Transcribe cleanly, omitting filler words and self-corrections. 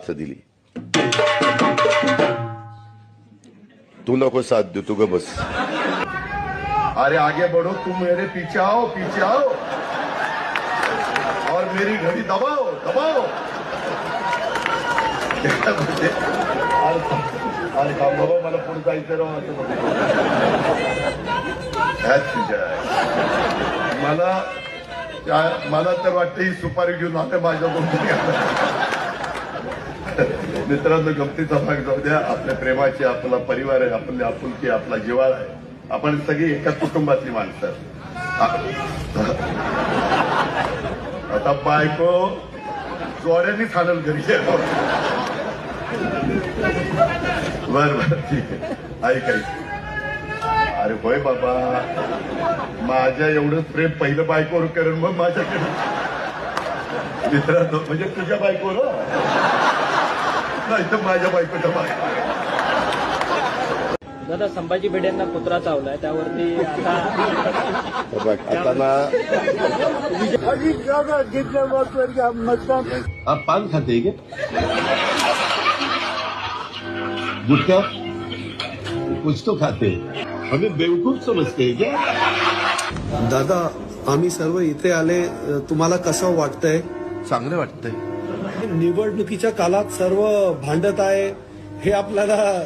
साथ दिली. तू नको साथ दे, तू ग बस. अरे आगे बढ़ो, तुम मेरे पीछे आओ और मेरी घड़ी दबाओ. अरे काम बाबा, मला पुढे जायचं राव. मला तर वाटतं ही सुपारी घेऊन आता माझ्या मित्रांनो, गमतीचा भाग जाऊ द्या. आपल्या प्रेमाची, आपला परिवार आहे, आपली आपुलकी, आपला जिव्हाळा आहे. आपण सगळी एका कुटुंबातली माणसं. आता बायको जोड्याने खाणल घरी. बर ठीक आहे, ऐक. अरे होय बाबा, माझ्या एवढं प्रेम पहिलं बायकोवर करेन, मग माझ्याकडे. मित्रांनो, म्हणजे तुझ्या बायकोवर नाही तर माझ्या बायकोच्या बायको. दादा, संभाजी भिडे यांना पुतळा चावलाय, त्यावरती आता ना आप पान खाते क्या? गुटखा कुछ तो खाते. हमें बेवकूफ समजते क्या? दादा, आम्ही सर्व इथे आले, तुम्हाला कसं वाटतंय? चांगलं वाटतंय. निवडणुकीच्या काळात सर्व भांडत आहे, हे आपल्याला